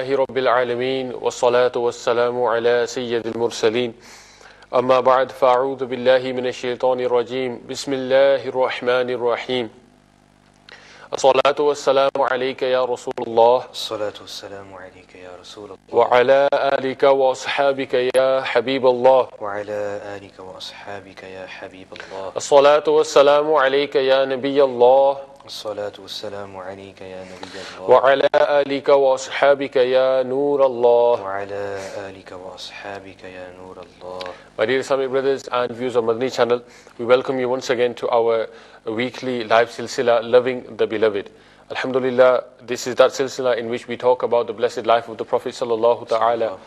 لله رب العالمين والصلاة والسلام على سيد المرسلين أما بعد فأعوذ بالله من الشيطان الرجيم بسم الله الرحمن الرحيم الصلاة والسلام عليك يا رسول الله الصلاة والسلام عليك يا رسول الله وعلى آلك وأصحابك يا حبيب الله وعلى آلك وأصحابك يا حبيب الله الصلاة والسلام عليك يا نبي الله الصلاة والسلام عليك يا نبي الله وعلى آلك وأصحابك يا نور الله وعلى آلك وأصحابك يا نور الله. My dear Islamic brothers and viewers of Madani channel, we welcome you once again to our weekly live silsila, Loving the Beloved. Alhamdulillah, this is that silsila in which we talk about the blessed life of the Prophet sallallahu ta'ala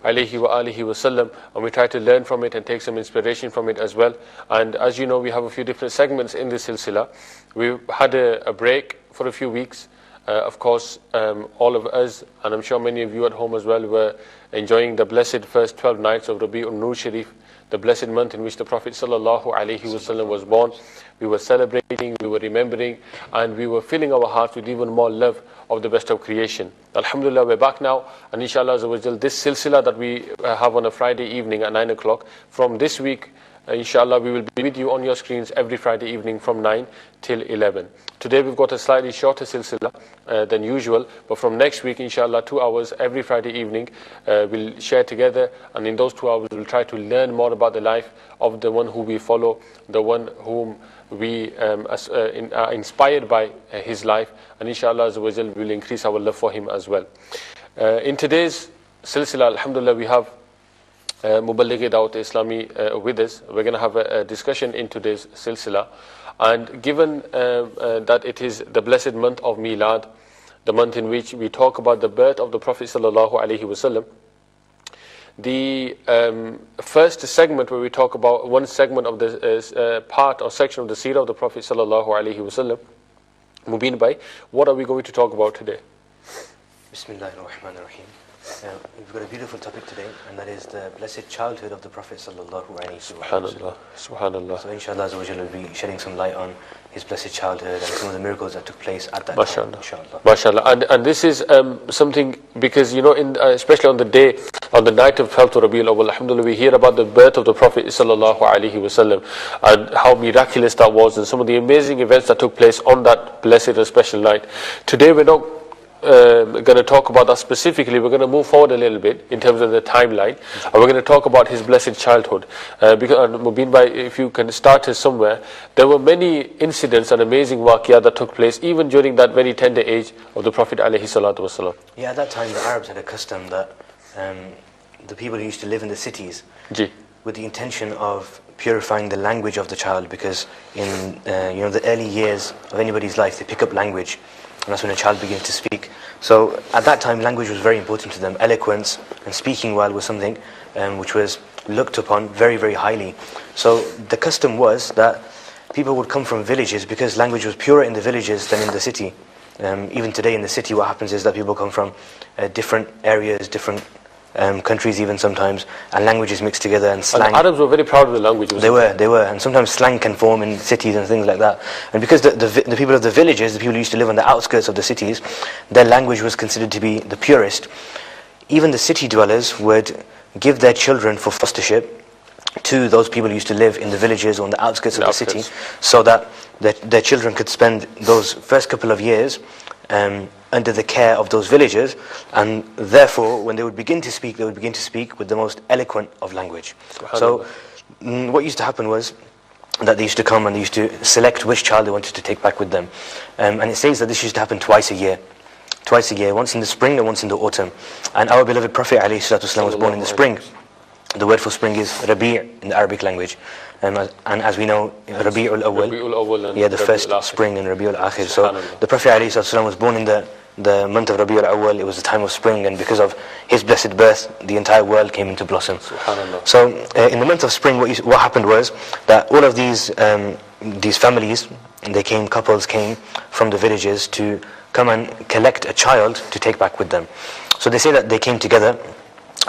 alayhi wa alihi wasallam, and we try to learn from it and take some inspiration from it as well. And as you know, we have a few different segments in this silsila. We had a break for a few weeks. Of course, all of us, and I'm sure many of you at home as well, were enjoying the blessed first 12 nights of Rabi'ul Nur Sharif, the blessed month in which the Prophet sallallahu alaihi wasallam was born. We were celebrating, we were remembering, and we were filling our hearts with even more love of the best of creation. Alhamdulillah, we're back now, and inshallah this silsila that we have on a Friday evening at 9 o'clock, from this week, inshallah, we will be with you on your screens every Friday evening from 9 till 11. Today we've got a slightly shorter silsila than usual, but from next week, inshallah, 2 hours every Friday evening, we'll share together, and in those 2 hours we'll try to learn more about the life of the one who we follow, the one whom we are inspired by his life, and inshallah we'll increase our love for him as well. In today's silsila, alhamdulillah, we have Muballigh Dawat Islami with us. We're going to have a discussion in today's silsila, and given that it is the blessed month of Milad, the month in which we talk about the birth of the Prophet sallallahu alaihi wasallam, the first segment where we talk about one segment of the part or section of the seerah of the Prophet sallallahu alaihi wasallam, Mubin Bhai, what are we going to talk about today? Bismillahir Rahmanir Rahim. We've got a beautiful topic today, and that is the blessed childhood of the Prophet sallallahu alaihi wasallam. Subhanallah. So inshallah we'll be shedding some light on his blessed childhood and some of the miracles that took place at that time, inshallah. MashaAllah. And this is something, because you know, especially on the night of 12th Rabiul Awwal, alhamdulillah, we hear about the birth of the Prophet sallallahu alaihi wasallam and how miraculous that was, and some of the amazing events that took place on that blessed and special night. Today we're not going to talk about that specifically. We're going to move forward a little bit in terms of the timeline, and we're going to talk about his blessed childhood. Because Mubin Bhai, if you can start us somewhere, there were many incidents and amazing waqiyah that took place even during that very tender age of the Prophet alayhi salatu wasalam. Yeah, at that time the Arabs had a custom that the people who used to live in the cities, with the intention of purifying the language of the child, because in the early years of anybody's life they pick up language, and that's when a child begins to speak. So at that time language was very important to them. Eloquence and speaking well was something which was looked upon very, very highly. So the custom was that people would come from villages, because language was purer in the villages than in the city. Even today in the city what happens is that people come from different areas, different countries even sometimes, and languages mixed together, and slang. And the Arabs were very proud of the language. They were, and sometimes slang can form in cities and things like that. And because the people of the villages, the people who used to live on the outskirts of the cities, their language was considered to be the purest. Even the city dwellers would give their children for fostership to those people who used to live in the villages or on the outskirts of the city, so that their children could spend those first couple of years under the care of those villagers, and therefore when they would begin to speak, they would begin to speak with the most eloquent of language. So what used to happen was that they used to come and they used to select which child they wanted to take back with them, and it says that this used to happen twice a year, once in the spring and once in the autumn. And our beloved Prophet ﷺ was born in the spring. The word for spring is Rabi' in the Arabic language, and as we know, Rabi'ul Awwal, the first spring, and Rabi'ul Akhir. So the Prophet ﷺ was born in the month of Rabi'ul Awwal. It was the time of spring, and because of his blessed birth, the entire world came into blossom. So in the month of spring, what happened was that all of these families, couples came from the villages to come and collect a child to take back with them. So they say that they came together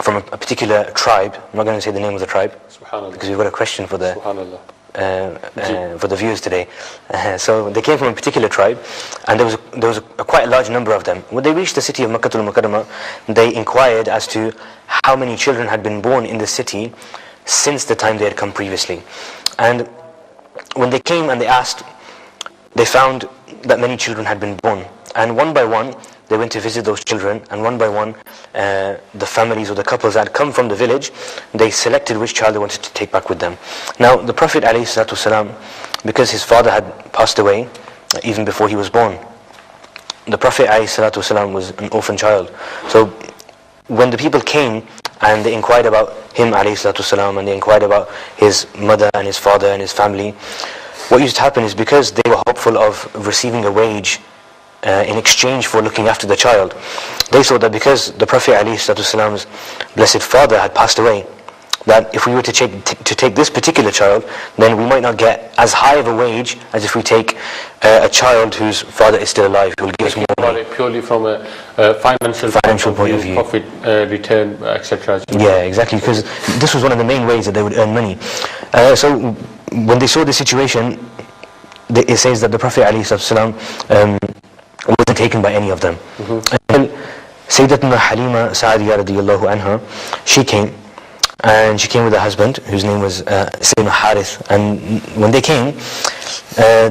from a particular tribe. I'm not going to say the name of the tribe, because we've got a question for the for the viewers today. So they came from a particular tribe, and there was quite a large number of them. When they reached the city of Makkah al-Mukarramah, they inquired as to how many children had been born in the city since the time they had come previously. And when they came and they asked, they found that many children had been born. And one by one, they went to visit those children, and one by one, the families or the couples that had come from the village, they selected which child they wanted to take back with them. Now, the Prophet ﷺ, because his father had passed away even before he was born, the Prophet ﷺ was an orphan child. So when the people came and they inquired about him ﷺ, and they inquired about his mother and his father and his family, what used to happen is, because they were hopeful of receiving a wage in exchange for looking after the child, they thought that because the Prophet ﷺ's blessed father had passed away, that if we were to take this particular child, then we might not get as high of a wage as if we take a child whose father is still alive, who will give us more money. Purely from a financial point of view, profit, return, etc. Yeah, exactly, because this was one of the main ways that they would earn money. So when they saw the situation, it says that the Prophet ﷺ wasn't taken by any of them. And Sayyidatuna Halima Sa'adiyya radiyallahu anha, she came, and she came with her husband, whose name was Sayyidina Harith. And when they came,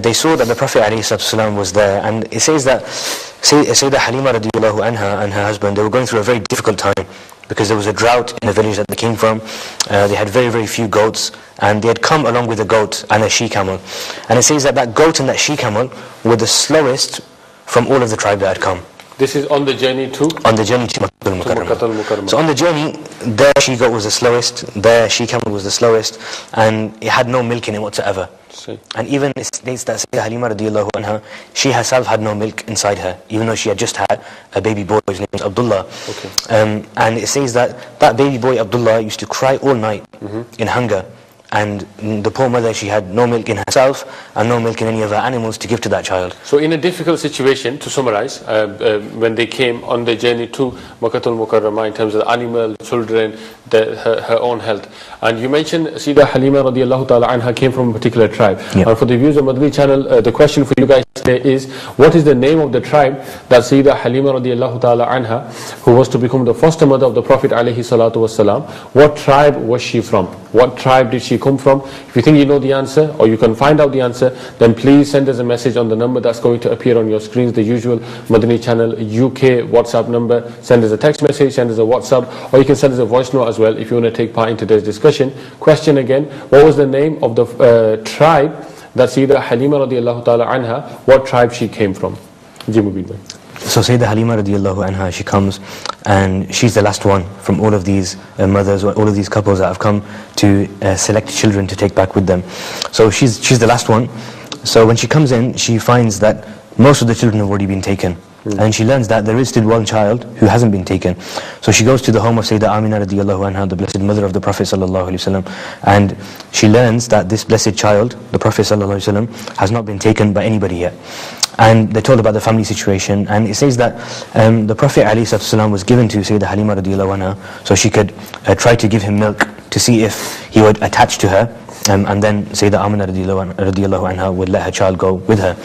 they saw that the Prophet ﷺ was there. And it says that Sayyidah Halima radiyallahu anha and her husband, they were going through a very difficult time, because there was a drought in the village that they came from. They had very, very few goats, and they had come along with a goat and a she-camel. And it says that that goat and that she-camel were the slowest from all of the tribe that had come. This is on the journey to? On the journey to Makkah al-Mukarramah. So on the journey, their she-goat was the slowest, their she-camel was the slowest, and it had no milk in it whatsoever. And even it states that Sayyidah Halima radiyallahu anha, she herself had no milk inside her, even though she had just had a baby boy whose name was Abdullah. And it says that that baby boy Abdullah used to cry all night in hunger. And the poor mother, she had no milk in herself and no milk in any of her animals to give to that child. So in a difficult situation, to summarize, when they came on the journey to Makkah al-Mukarramah, in terms of the animal, children, her own health. And you mentioned Sayyidah Halima radiallahu ta'ala anha came from a particular tribe. And for the viewers of Madani channel, the question for you guys today is, what is the name of the tribe that Sayyidah Halima radiallahu ta'ala anha, who was to become the foster mother of the Prophet alayhi salatu wasalam, what tribe was she from? What tribe did she come from? If you think you know the answer, or you can find out the answer, then please send us a message on the number that's going to appear on your screens, the usual Madani channel UK WhatsApp number. Send us a text message, send us a WhatsApp, or you can send us a voice note as well if you want to take part in today's discussion. Question again, what was the name of the tribe that Sayyidah Halima radiallahu ta'ala anha, what tribe she came from? So Sayyidah Halima radiallahu anha, she comes, and she's the last one from all of these mothers, or all of these couples that have come to select children to take back with them. So she's the last one. So when she comes in, she finds that most of the children have already been taken. And she learns that there is still one child who hasn't been taken. So she goes to the home of Sayyidah Amina radiallahu anha, the blessed mother of the Prophet sallallahu alaihi wasallam, and she learns that this blessed child, the Prophet sallallahu alaihi wasallam, has not been taken by anybody yet. And they're told about the family situation, and it says that the Prophet ﷺ was given to Sayyidah Halima radiallahu anha, so she could try to give him milk to see if he would attach to her, and then Sayyidah Amina radiallahu anha would let her child go with her.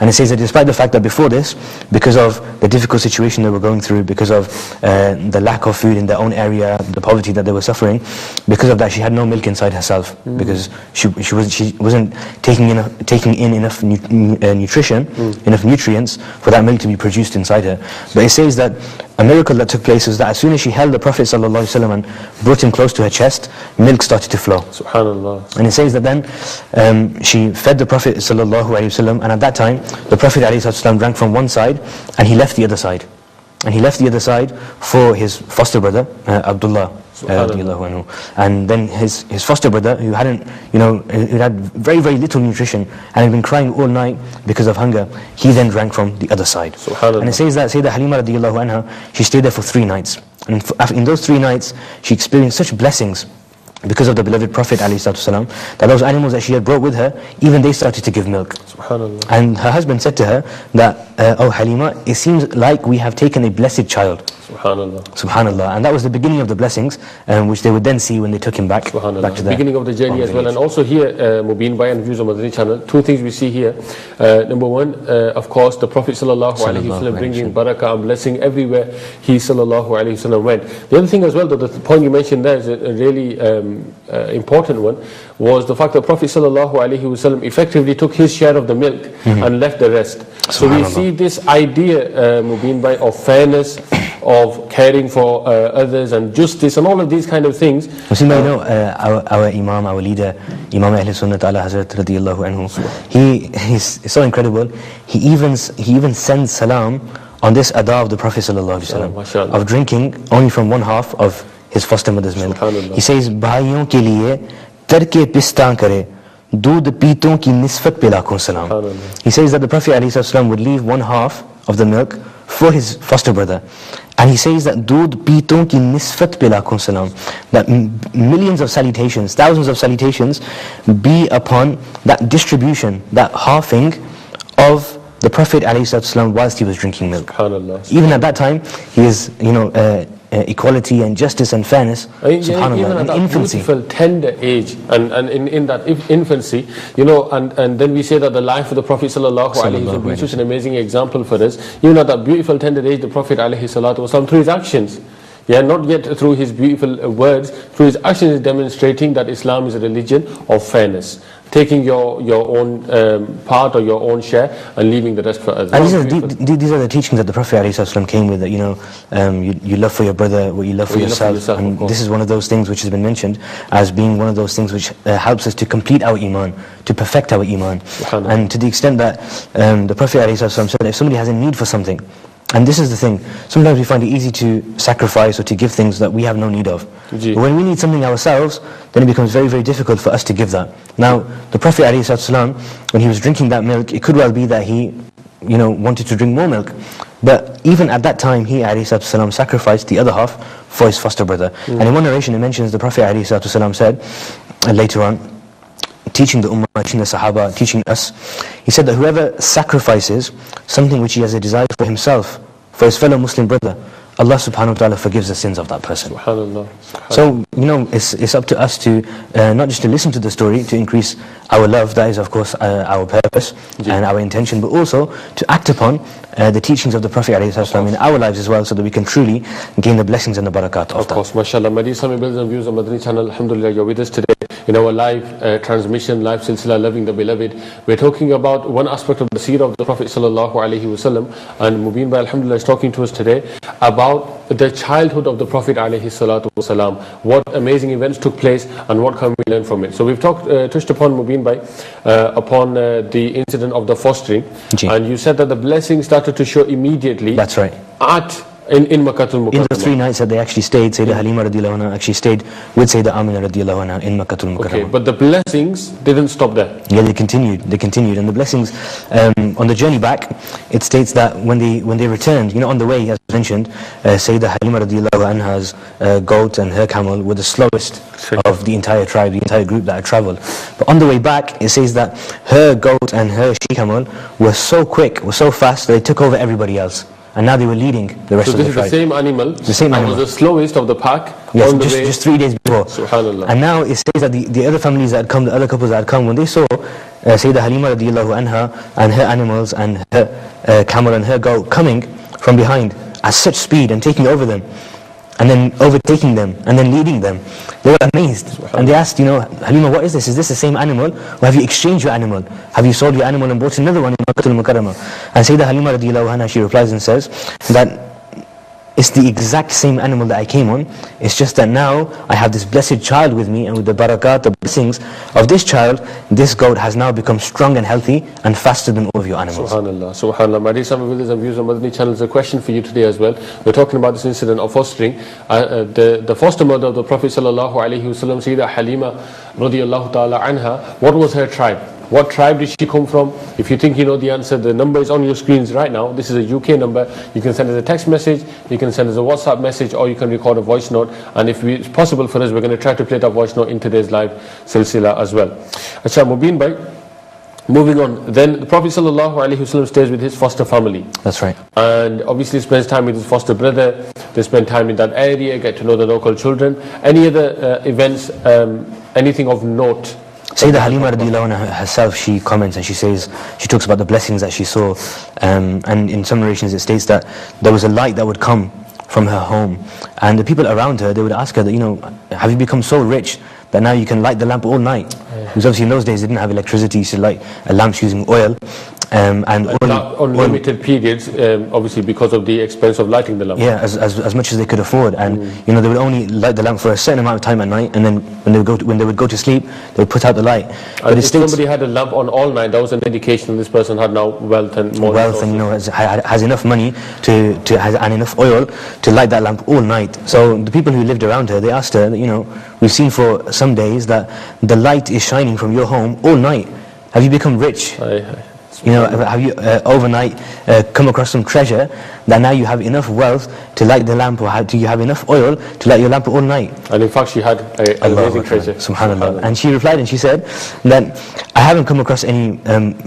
And it says that despite the fact that before this, because of the difficult situation they were going through, because of the lack of food in their own area, the poverty that they were suffering, because of that she had no milk inside herself, because she wasn't taking in enough nutrition, enough nutrients for that milk to be produced inside her. But it says that a miracle that took place is that as soon as she held the Prophet ﷺ and brought him close to her chest, milk started to flow. Subhanallah. And it says that then she fed the Prophet ﷺ, and at that time the Prophet ﷺ drank from one side and he left the other side. And he left the other side for his foster brother, Abdullah. And then his foster brother, who hadn't, who had very, very little nutrition and had been crying all night because of hunger, he then drank from the other side. And it says that Sayyidah Halima radiallahu anha, she stayed there for 3 nights. And in those 3 nights, she experienced such blessings because of the beloved Prophet ﷺ, that those animals that she had brought with her, even they started to give milk. Subhanallah. And her husband said to her that, oh Halima, it seems like we have taken a blessed child. Subhanallah. Subhanallah. And that was the beginning of the blessings, which they would then see when they took him back to the beginning of the journey as well. And also here, Mubin Bhai and Views on Madani channel, two things we see here. Number one, of course, the Prophet ﷺ bringing barakah and blessing everywhere he ﷺ went. The other thing as well, though, the point you mentioned there is a really important one, was the fact that Prophet ﷺ effectively took his share of the milk and left the rest. So we see this idea, Mubin Bhai, of fairness, of caring for others and justice and all of these kind of things. You know, our Imam, our leader, Imam Ahl Sunnat Ala Hazrat radiyallahu anhu, he's so incredible. He even sends salam on this adab of the Prophet sallallahu alaihi wasallam of drinking only from one half of his foster mother's milk. He says, "Bhaiyon ke liye tarke pistan kare, doodh peeton ki nisfat pe lakhon salam." He says that the Prophet alayhi salam would leave one half of the milk for his foster brother. And he says that doodh peeton ki nisfat pe lakhon salam, that millions of salutations, thousands of salutations be upon that distribution, that halving of the Prophet ﷺ whilst he was drinking milk. Even at that time, he is, equality and justice and fairness, subhanallah, even at that infancy. Beautiful tender age, and in that infancy, and then we say that the life of the Prophet ﷺ is such an amazing example for us. Even at that beautiful tender age, the Prophet ﷺ, through his actions, not yet through his beautiful words, through his actions, is demonstrating that Islam is a religion of fairness, taking your own part or your own share and leaving the rest for others. And these are the teachings that the Prophet ﷺ came with, that you love for your brother what you love for yourself. And this is one of those things which has been mentioned as being one of those things which helps us to complete our iman, to perfect our iman. And to the extent that the Prophet ﷺ said, if somebody has a need for something, and this is the thing, sometimes we find it easy to sacrifice or to give things that we have no need of. But when we need something ourselves, then it becomes very, very difficult for us to give that. Now, the Prophet ﷺ, when he was drinking that milk, it could well be that he wanted to drink more milk. But even at that time, he ﷺ sacrificed the other half for his foster brother. And in one narration it mentions the Prophet ﷺ said, later on, teaching the ummah, teaching the sahaba, teaching us, he said that whoever sacrifices something which he has a desire for himself, for his fellow Muslim brother, Allah subhanahu wa ta'ala forgives the sins of that person. Subhanallah. So, it's up to us to, not just to listen to the story, to increase our love, that is of course our purpose and our intention, but also to act upon the teachings of the Prophet ﷺ in our lives as well, so that we can truly gain the blessings and the barakat of that. Of course, mashallah. My dear Islamic brothers and viewers on Madani channel, alhamdulillah, you're with us today in our live transmission, live silsila, Loving the Beloved. We're talking about one aspect of the seerah of the Prophet ﷺ, and Mubin Bhai, alhamdulillah, is talking to us today about the childhood of the Prophet ﷺ, what amazing events took place and what can we learn from it. So we've touched upon, Mubin Bhai, upon the incident of the fostering, and you said that the blessings started to show immediately. That's right. In Makkatul Mukarramah. In the 3 nights that they actually stayed, Sayyidah Halima radiallahu anha actually stayed with Sayyidah Amina radiallahu anha in Makkatul Mukarramah. Okay, but the blessings didn't stop there. Yeah, they continued, and the blessings on the journey back, it states that when they returned, on the way, as mentioned, Sayyidah Halima radiallahu anha's goat and her camel were the slowest of the entire tribe, the entire group that had travelled. But on the way back, it says that her goat and her she-camel were so quick, were so fast, that they took over everybody else. And now they were leading the rest of the tribe. So this is the same animal. The same animal. Was the slowest of the pack. Yes, just 3 days before. Subhanallah. And now it says that the other families that had come, the other couples that had come, when they saw Sayyidah Halima radiallahu anha and her animals and her camel and her goat coming from behind at such speed and taking over them, and then overtaking them, and then leading them, they were amazed. And they asked, Halima, what is this? Is this the same animal? Or have you exchanged your animal? Have you sold your animal and bought another one in Makkatul Mukarramah? And Sayyidah Halima radiallahu anha, she replies and says that it's the exact same animal that I came on. It's just that now I have this blessed child with me, and with the barakat, the blessings of this child, this goat has now become strong and healthy and faster than all of your animals. Subhanallah, subhanallah. My dear Islamic viewers and viewers on Madani channel, there's a question for you today as well. We're talking about this incident of fostering. The foster mother of the Prophet sallallahu alaihi wasallam, Sayyidah Halima radiallahu ta'ala anha, what was her tribe? What tribe did she come from? If you think you know the answer, the number is on your screens right now. This is a UK number. You can send us a text message, you can send us a WhatsApp message, or you can record a voice note. And if it's possible for us, we're going to try to play that voice note in today's live silsila as well. Acha, Mubin bhai, moving on, then the Prophet ﷺ stays with his foster family. That's right. And obviously spends time with his foster brother. They spend time in that area, get to know the local children. Any other events, anything of note? Sayyidah Halima radiallahu anha herself, she comments and she says, she talks about the blessings that she saw, and in some narrations it states that there was a light that would come from her home, and the people around her, they would ask her that, have you become so rich that now you can light the lamp all night? Because obviously in those days they didn't have electricity, so light lamps using oil, and on limited periods, obviously because of the expense of lighting the lamp. Yeah, as much as they could afford, and they would only light the lamp for a certain amount of time at night, and then when they would go to sleep, they would put out the light. But if somebody had a lamp on all night, that was an indication this person had now wealth and more resources. And has enough money and enough oil to light that lamp all night. So the people who lived around her, they asked her, we've seen for some days that the light is shining from your home all night. Have you become rich? Have you overnight come across some treasure that now you have enough wealth to light the lamp, or do you have enough oil to light your lamp all night? And in fact she had an amazing treasure. Subhanallah. And she replied and she said that I haven't come across any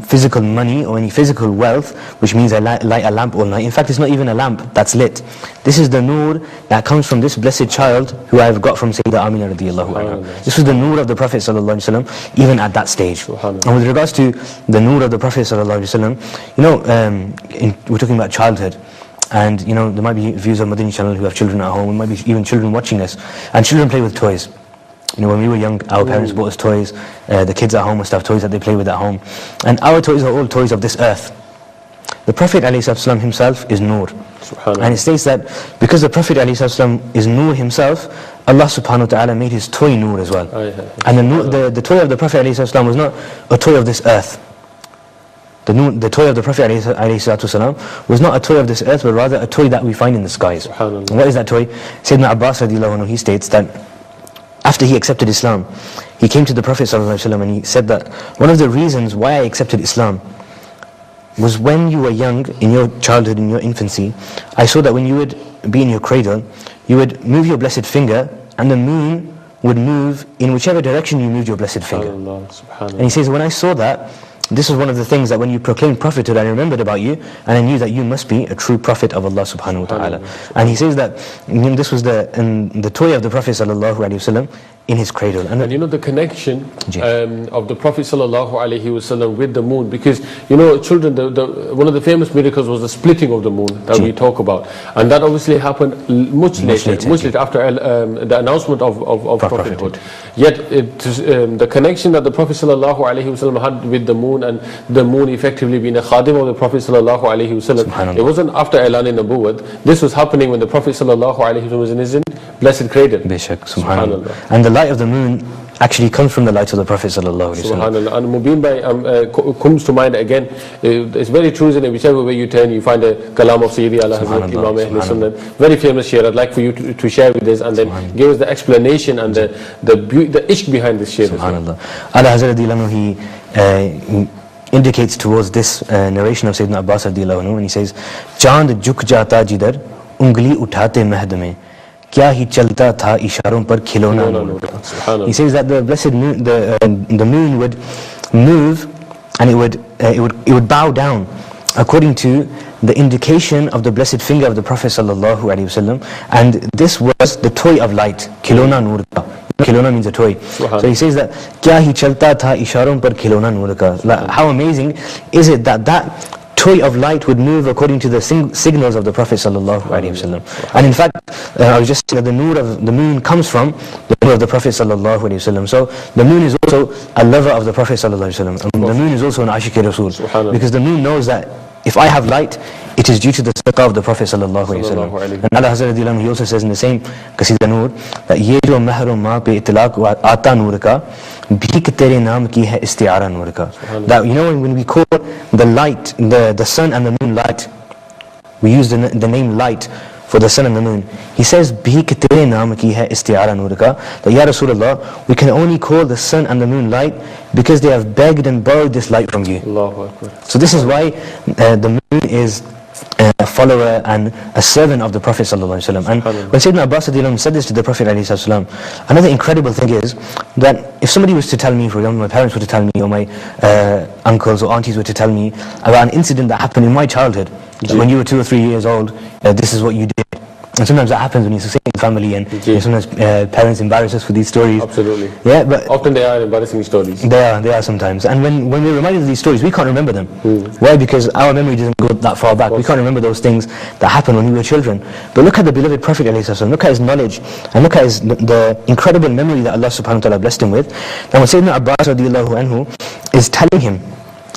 physical money or any physical wealth which means I light a lamp all night. In fact, it's not even a lamp that's lit. This is the noor that comes from this blessed child who I have got from Sayyidah Amina radiallahu anha. This was the noor of the Prophet sallallahu alaihi wasallam, even at that stage. And with regards to the noor of the Prophet sallallahu alaihi wasallam, we're talking about childhood. And there might be viewers on Madani channel who have children at home, there might be even children watching us, and children play with toys. When we were young, our parents bought us toys, the kids at home must have toys that they play with at home, and our toys are all toys of this earth. The Prophet ﷺ himself is Noor, and it states that because the Prophet ﷺ is Noor himself, Allah subhanahu wa ta'ala made his toy Noor as well. And the toy of the Prophet ﷺ was not a toy of this earth. The toy of the Prophet ﷺ was not a toy of this earth, but rather a toy that we find in the skies. And what is that toy? Sayyidina Abbas radiallahu anhu, he states that after he accepted Islam, he came to the Prophet ﷺ and he said that one of the reasons why I accepted Islam was when you were young, in your childhood, in your infancy, I saw that when you would be in your cradle, you would move your blessed finger and the moon would move in whichever direction you moved your blessed finger. And he says, when I saw that, this was one of the things that when you proclaimed prophethood, I remembered about you, and I knew that you must be a true prophet of Allah subhanahu wa ta'ala. And he says that this was the toy of the Prophet sallallahu alaihi wasallam in his cradle. And the connection of the Prophet sallallahu alaihi wasallam with the moon, because children, one of the famous miracles was the splitting of the moon that we talk about, and that obviously happened much later after the announcement of prophethood. Yet the connection that the Prophet sallallahu alaihi wasallam had with the moon, and the moon effectively being a khadim of the Prophet sallallahu alaihi wasallam, it wasn't after I'lan Nabuwwat. This was happening when the Prophet sallallahu alaihi wasallam was in his blessed cradle. Bishak, subhanallah. And the light of the moon actually comes from the light of the Prophet sallallahu alaihi wasallam. Subhanallah. And Mubin bhai comes to mind again. It's very true, isn't it? Whichever way you turn, you find a kalam of Sayyidi Ala Hazrat Imam Ahl Sunnah. Very famous share. I'd like for you to share with us, and then give us the explanation and the ishq behind this share. Subhanallah. Ala Hazrat radiallahu anhu, he indicates towards this narration of Sayyidina Abbas radiallahu anhu, and he says, Chand juk jata jidhar ungli uthate mahd mein, kya hi chalta tha isharon par khilona noor. He says that the blessed moon, the moon would move, and it would bow down according to the indication of the blessed finger of the Prophet sallallahu alaihi wasallam, and this was the toy of light, khilona noor ka. Khilona means a toy. So he says that kya hi chalta tha isharon par khilona noor ka. How amazing is it that toy of light would move according to the signals of the Prophet sallallahu alaihi wasallam. And in fact, I was just saying that the noor of the moon comes from the noor of the Prophet sallallahu alaihi wasallam. So the moon is also a lover of the Prophet sallallahu alaihi wasallam. And the moon is also an ashiq Rasul, because the moon knows that if I have light, it is due to the sadaqah of the Prophet sallallahu alaihi wasallam. And Allah Hazrat radiallahu anhu, he also says in the same Qasida Noor that ye jo mahr ma pe itlaq aata noor ka bhik tere naam ki hai isti'ara noor ka. That when we call the light, the sun and the moon light, we use the name light for the sun and the moon. He says, "Bhi ke tere naam ki hai isti'ara nur ka." That, Ya Rasulullah, we can only call the sun and the moon light because they have begged and borrowed this light from you. Allahu Akbar. So this is why the moon is a follower and a servant of the Prophet ﷺ. And when Sayyidina Abbas said this to the Prophet ﷺ, another incredible thing is that if somebody was to tell me, for example, my parents were to tell me, or my uncles or aunties were to tell me about an incident that happened in my childhood, when you were 2 or 3 years old, this is what you did. And sometimes that happens when you're succeeding in family, and sometimes parents embarrass us with these stories. Absolutely. Yeah, but often they are embarrassing stories. They are sometimes. And when we're reminded of these stories, we can't remember them. Why? Because our memory doesn't go that far back. We can't remember those things that happened when we were children. But look at the beloved Prophet ﷺ, look at his knowledge, and look at the incredible memory that Allah subhanahu wa ta'ala blessed him with. Now when Sayyidina Abbas radiallahu anhu is telling him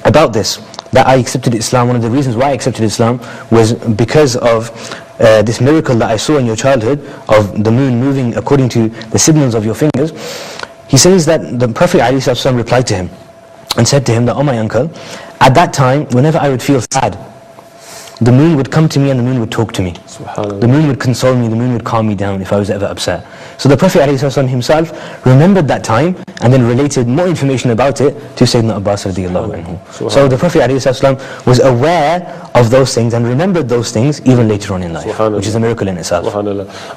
about this, that I accepted Islam, one of the reasons why I accepted Islam was because of this miracle that I saw in your childhood of the moon moving according to the signals of your fingers. He says that the Prophet ﷺ replied to him and said to him that, "Oh my uncle, at that time, whenever I would feel sad, the moon would come to me and the moon would talk to me. The moon would console me, the moon would calm me down if I was ever upset." So the Prophet ﷺ himself remembered that time and then related more information about it to Sayyidina Abbas radiallahu anhu. So the Prophet ﷺ was aware of those things and remembered those things even later on in life, which is a miracle in itself.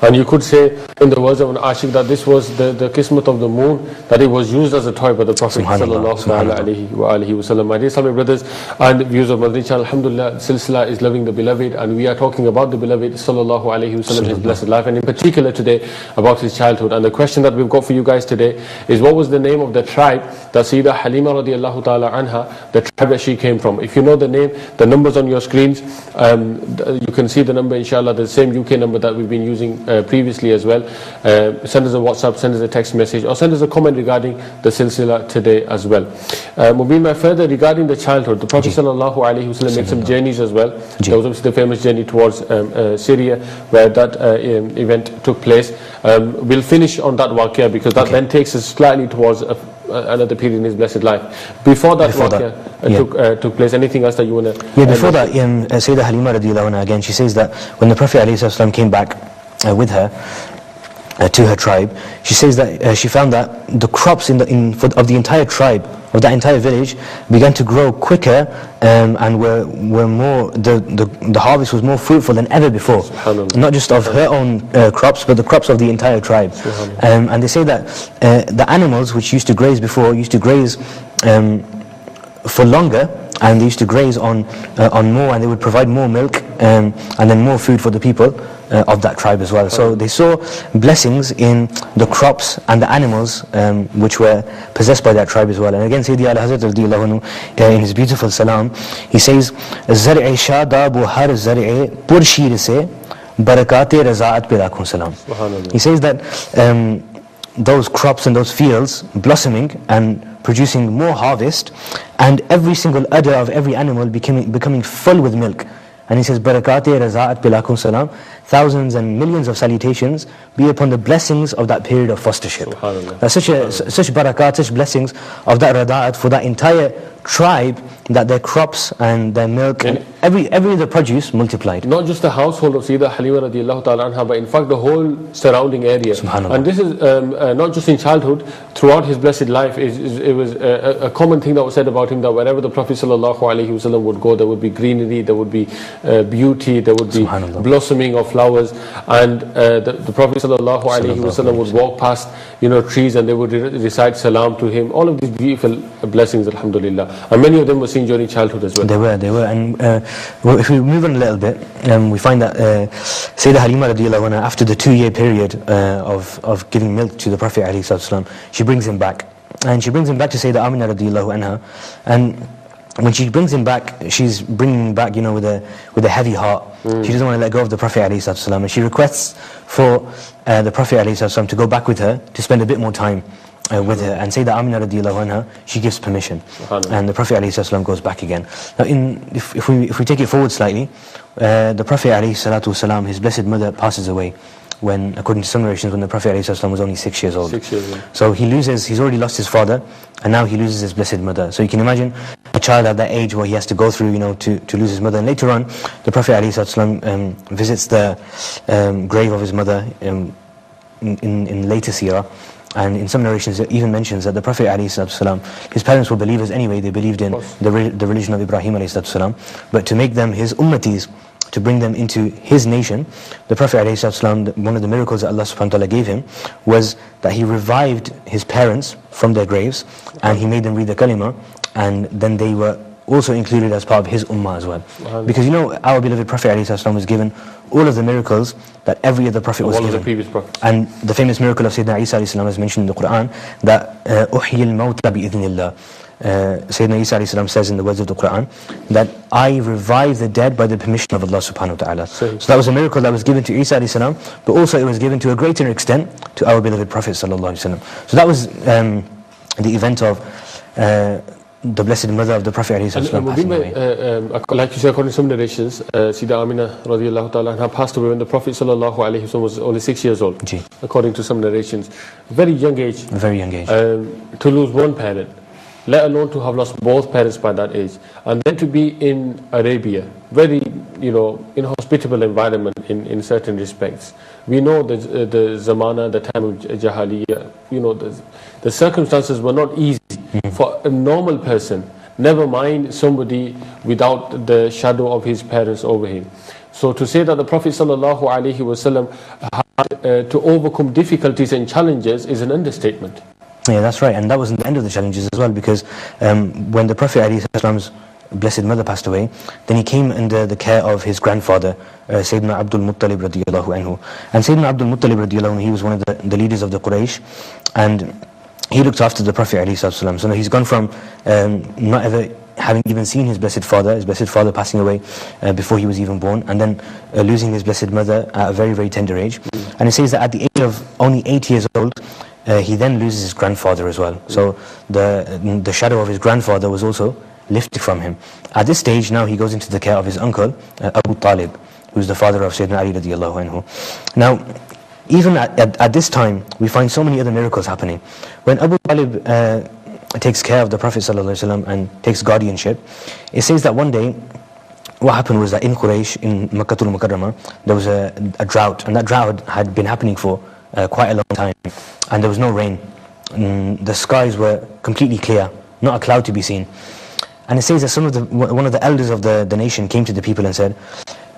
And you could say in the words of an ashik that this was the qismat of the moon, that it was used as a toy by the Prophet sallallahu alaihi wasallam. My dear Islamic brothers and viewers of Madani channel, alhamdulillah, Silsila is loving the beloved, and we are talking about the beloved sallallahu alaihi wasallam, his blessed life, and in particular today about his childhood. And the question that we've got for you guys today is, what was the name of the tribe that Sayyidah Halima radiallahu ta'ala anha, the tribe that she came from? If you know the name, the numbers on your screens, you can see the number, inshallah, the same UK number that we've been using previously as well. Send us a WhatsApp, send us a text message, or send us a comment regarding the silsila today as well. Mubin, further regarding the childhood, the Prophet sallallahu alaihi wasallam made some journeys as well. There was obviously the famous journey towards Syria, where that event took place. We'll finish on that waqiyah because that then takes us slightly towards another period in his blessed life. Before that took place, anything else that you want to... Yeah, before that, Sayyidah Halima radiallahu anha, again, she says that when the Prophet ﷺ came back with her to her tribe, she says that she found that the crops of the entire tribe, of that entire village, began to grow quicker and were more, the harvest was more fruitful than ever before. Not just of her own crops, but the crops of the entire tribe. And they say that the animals which used to graze before used to graze for longer, and they used to graze on more, and they would provide more milk and then more food for the people of that tribe as well. So they saw blessings in the crops and the animals which were possessed by that tribe as well. And again, Sayyidi Al-Hazrat radiallahu anhu, in his beautiful salam, he says, "Zar'i shadab wa har zar'i purshir se barakate razaat pe lakhon salam." He says that those crops and those fields blossoming and producing more harvest, and every single udder of every animal becoming full with milk. And he says, "Barakati razaat bilakum salam," thousands and millions of salutations be upon the blessings of that period of fostership. That's such barakat, such blessings of that rada'at for that entire tribe, that their crops and their milk and every other produce multiplied. Not just the household of Sayyidah Halima radiallahu ta'ala anha, but in fact the whole surrounding area. And this is not just in childhood, throughout his blessed life. It was a common thing that was said about him, that wherever the Prophet sallallahu alaihi wasallam would go, there would be greenery, there would be beauty, there would be blossoming of flowers, and the Prophet sallallahu alaihi wasallam would walk past trees, and they would recite salam to him. All of these beautiful blessings, alhamdulillah, and many of them were seen during childhood as well. They were, and if we move on a little bit, we find that Sayyidah Halima radiallahu anha, after the 2-year period of giving milk to the Prophet alayhi salatu, she brings him back, and she brings him back to Sayyidah Amina radiallahu anha, and when she brings him back, she's bringing him back, with a heavy heart. She doesn't want to let go of the Prophet ﷺ, and she requests for the Prophet ﷺ to go back with her to spend a bit more time with her. And Sayyidah Amina radiallahu anha, she gives permission, and the Prophet ﷺ goes back again. Now, if we take it forward slightly, the Prophet ﷺ, his blessed mother, passes away, when, according to some narrations, when the Prophet ﷺ was only 6 years old. 6 years old. So he's already lost his father, and now he loses his blessed mother. So you can imagine a child at that age what he has to go through, to lose his mother. And later on, the Prophet ﷺ visits the grave of his mother in later seerah. And in some narrations it even mentions that the Prophet ﷺ, his parents were believers anyway, they believed in the religion of Ibrahim ﷺ, but to make them his ummatis, to bring them into his nation, the Prophet ﷺ, one of the miracles that Allah subhanahu wa ta'ala gave him was that he revived his parents from their graves and he made them read the kalima, and then they were also included as part of his ummah as well. Because our beloved Prophet ﷺ was given all of the miracles that every other Prophet was given. All of the previous prophets. And the famous miracle of Sayyidina Isa ﷺ is mentioned in the Quran, that أُحْيِي الْمَوْتَ بِإِذْنِ اللَّهِ. Sayyidina Isa ﷺ says in the words of the Quran that I revive the dead by the permission of Allah subhanahu wa ta'ala. So that was a miracle that was given to Isa ﷺ, but also it was given to a greater extent to our beloved Prophet sallallahu alaihi wasallam. So that was the event of the blessed mother of the Prophet ﷺ passing away. Like you said, according to some narrations, Sida Amina radiallahu ta'ala passed away when the Prophet sallallahu alaihi wasallam was only 6 years old. According to some narrations, very young age. Very young age. To lose one parent, let alone to have lost both parents by that age, and then to be in Arabia, very inhospitable environment in certain respects. We know the zamana, the time of Jahaliyyah, the circumstances were not easy for a normal person, never mind somebody without the shadow of his parents over him. So to say that the Prophet sallallahu alaihi wasallam had to overcome difficulties and challenges is an understatement. Yeah, that's right, and that wasn't the end of the challenges as well, because when the Prophet ﷺ's blessed mother passed away, then he came under the care of his grandfather, Sayyidina Abdul Muttalib radiyallahu anhu. And Sayyidina Abdul Muttalib radiyallahu anhu, he was one of the leaders of the Quraysh, and he looked after the Prophet ﷺ. So now he's gone from not ever having even seen his blessed father passing away before he was even born, and then losing his blessed mother at a very, very tender age. And it says that at the age of only 8 years old, he then loses his grandfather as well. So the shadow of his grandfather was also lifted from him. At this stage now he goes into the care of his uncle, Abu Talib, who's the father of Sayyidina Ali radiallahu anhu. Now, even at this time, we find so many other miracles happening. When Abu Talib takes care of the Prophet ﷺ and takes guardianship, it says that one day, what happened was that in Quraysh, in Makkatul Mukarramah, there was a drought, and that drought had been happening for quite a long time, and there was no rain. The skies were completely clear, not a cloud to be seen. And it says that one of the elders of the nation came to the people and said,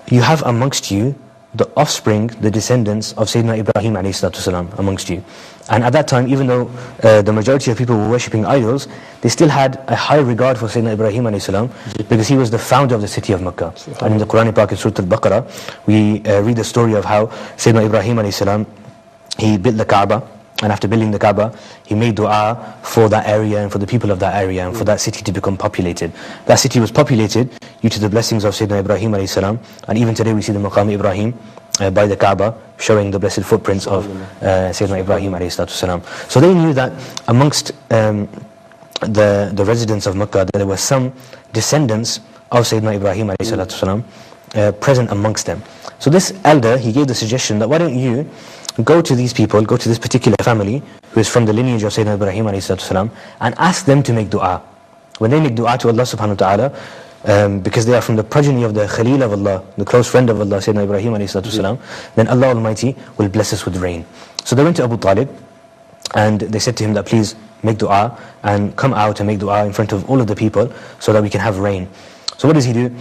you have amongst you the offspring, the descendants of Sayyidina Ibrahim ﷺ amongst you. And at that time, even though the majority of people were worshipping idols, they still had a high regard for Sayyidina Ibrahim ﷺ, because he was the founder of the city of Makkah. And in the Quran Pak in Surah Al-Baqarah, we read the story of how Sayyidina Ibrahim ﷺ, he built the Kaaba, and after building the Kaaba, he made dua for that area and for the people of that area and for that city to become populated. That city was populated due to the blessings of Sayyidina Ibrahim ﷺ, and even today we see the Maqam Ibrahim by the Kaaba, showing the blessed footprints of Sayyidina Ibrahim ﷺ. So they knew that amongst the residents of Makkah, there were some descendants of Sayyidina Ibrahim ﷺ present amongst them. So this elder, he gave the suggestion that why don't you go to these people, go to this particular family who is from the lineage of Sayyidina Ibrahim ﷺ, and ask them to make dua. When they make dua to Allah subhanahu wa ta'ala, because they are from the progeny of the Khalil of Allah, the close friend of Allah, Sayyidina Ibrahim ﷺ, then Allah Almighty will bless us with rain. So they went to Abu Talib, and they said to him that please make dua and come out and make dua in front of all of the people so that we can have rain. So what does he do?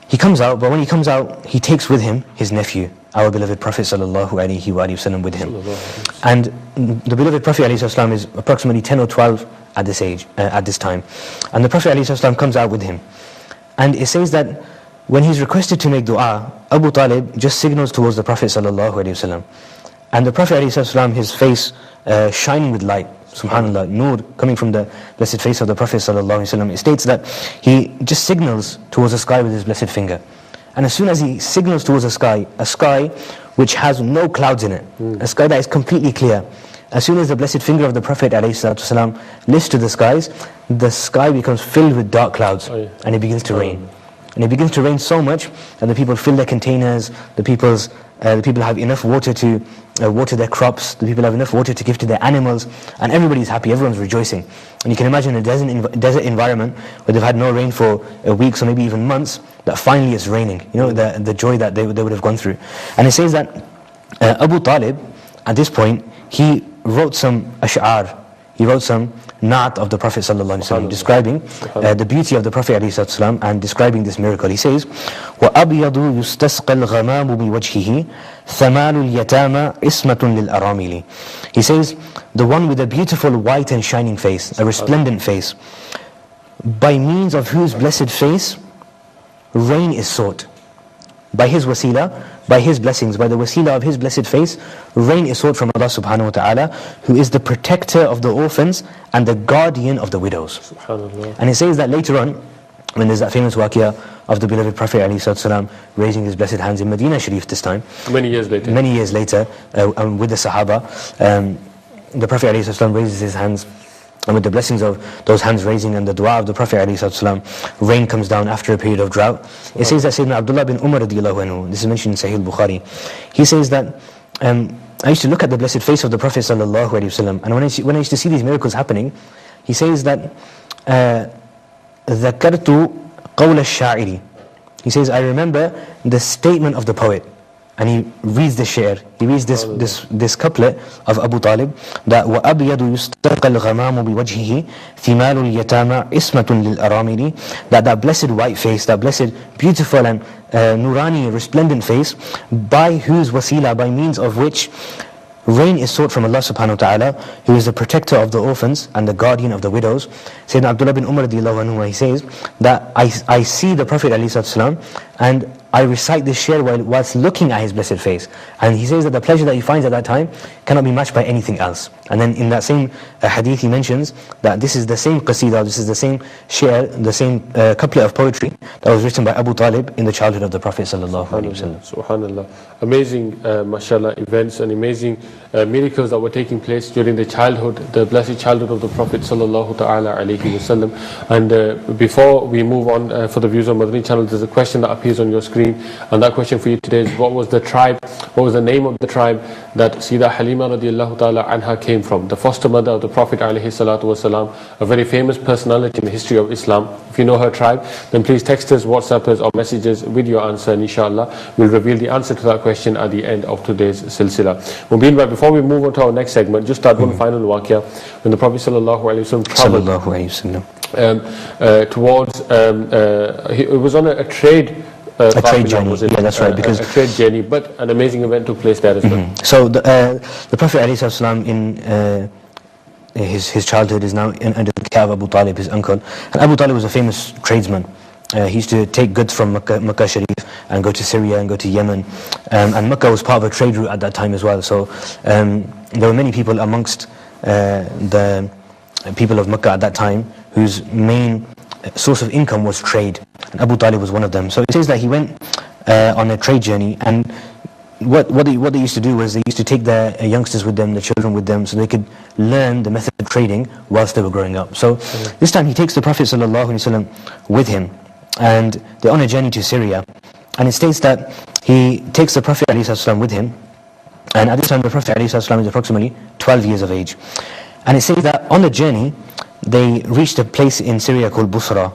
He comes out, but when he comes out, he takes with him his nephew, our beloved Prophet sallallahu alaihi wasallam, with him. And the beloved Prophet alayhi wasallam is approximately 10 or 12 at this age, at this time. And the Prophet alayhi wasallam comes out with him. And it says that when he's requested to make dua, Abu Talib just signals towards the Prophet sallallahu alaihi wasallam. And the Prophet alayhi wasallam, his face shining with light, subhanallah, nur coming from the blessed face of the Prophet sallallahu alaihi wasallam. It states that he just signals towards the sky with his blessed finger. And as soon as he signals towards a sky which has no clouds in it, a sky that is completely clear, as soon as the blessed finger of the Prophet ﷺ lifts to the sky becomes filled with dark clouds, and it begins to rain. And it begins to rain so much that the people fill their containers, the people have enough water to water their crops, the people have enough water to give to their animals, and everybody's happy, everyone's rejoicing. And you can imagine a desert environment where they've had no rain for weeks or maybe even months, that finally it's raining. You know, the joy that they would have gone through. And it says that Abu Talib, at this point, he wrote some ash'ar, he wrote some na'at of the Prophet ﷺ, describing the beauty of the Prophet ﷺ and describing this miracle. He says, وَأَبْيَضُ يُسْتَسْقَى الْغَمَامُ بِوَجْهِهِ ثَمَالُ الْيَتَامَ إِسْمَةٌ لِلْأَرَامِلِ. He says, the one with a beautiful white and shining face, a resplendent face, by means of whose blessed face rain is sought. By his wasila, by his blessings, by the wasila of his blessed face, rain is sought from Allah subhanahu wa ta'ala, who is the protector of the orphans and the guardian of the widows. SubhanAllah. And it says that later on, when there's that famous waqiyah of the beloved Prophet ﷺ raising his blessed hands in Medina Sharif this time. Many years later, with the Sahaba, the Prophet ﷺ raises his hands, and with the blessings of those hands raising and the dua of the Prophet ﷺ, rain comes down after a period of drought. It says that Sayyidina Abdullah bin Umar radiallahu anhu, this is mentioned in Sahih al-Bukhari, he says that I used to look at the blessed face of the Prophet sallallahu alaihi wasallam, and when I used to see these miracles happening, he says that ذَكَرْتُ قَوْلَ الشَّاعِرِ. He says, I remember the statement of the poet. And he reads the shi'r, he reads this couplet of Abu Talib, that وَأَبْيَضُ يُسْتَقَى الْغَمَامُ بِوَجْهِهِ ثِمَالُ الْيَتَامَ إِسْمَةٌ لِلْأَرَامِلِ. That blessed white face, that blessed beautiful and nurani, resplendent face, by whose wasila, by means of which rain is sought from Allah subhanahu wa ta'ala, who is the protector of the orphans and the guardian of the widows. Sayyidina Abdullah bin Umar radiallahu anhu, he says that I see the Prophet ﷺ and I recite this shi'r whilst looking at his blessed face. And he says that the pleasure that he finds at that time cannot be matched by anything else. And then in that same hadith he mentions that this is the same qasidah, this is the same shi'r, the same couplet of poetry that was written by Abu Talib in the childhood of the Prophet sallallahu alaihi wasallam. Subhanallah. Amazing, mashallah, events and amazing miracles that were taking place during the childhood, the blessed childhood of the Prophet sallallahu ta'ala alaihi wasallam. And before we move on, for the viewers on Madani channel, there's a question that appears on your screen. And that question for you today is, what was the tribe, what was the name of the tribe that Sayyidah Halima radiallahu ta'ala anha came from? The foster mother of the Prophet alayhi salatu wasalam, a very famous personality in the history of Islam. If you know her tribe, then please text us, WhatsApp us or messages with your answer, and inshallah we'll reveal the answer to that question at the end of today's silsila. Mubin, but before we move on to our next segment, just add one final waqiyah. When the Prophet sallallahu alayhi wasallam traveled towards, it was on a trade a trade journey, yeah, that's right, because a trade journey, but an amazing event took place there as well. So the Prophet ﷺ in his childhood is now under the care of Abu Talib, his uncle. And Abu Talib was a famous tradesman. He used to take goods from Makkah Sharif and go to Syria and go to Yemen. And Makkah was part of a trade route at that time as well. So there were many people amongst the people of Makkah at that time whose main source of income was trade, and Abu Talib was one of them. So it says that he went on a trade journey, and what they used to do was they used to take their youngsters with them, the children with them, so they could learn the method of trading whilst they were growing up. So this time he takes the Prophet ﷺ with him, and they're on a journey to Syria. And it states that he takes the Prophet ﷺ with him, and at this time the Prophet ﷺ is approximately 12 years of age. And it says that on the journey they reached a place in Syria called Busra,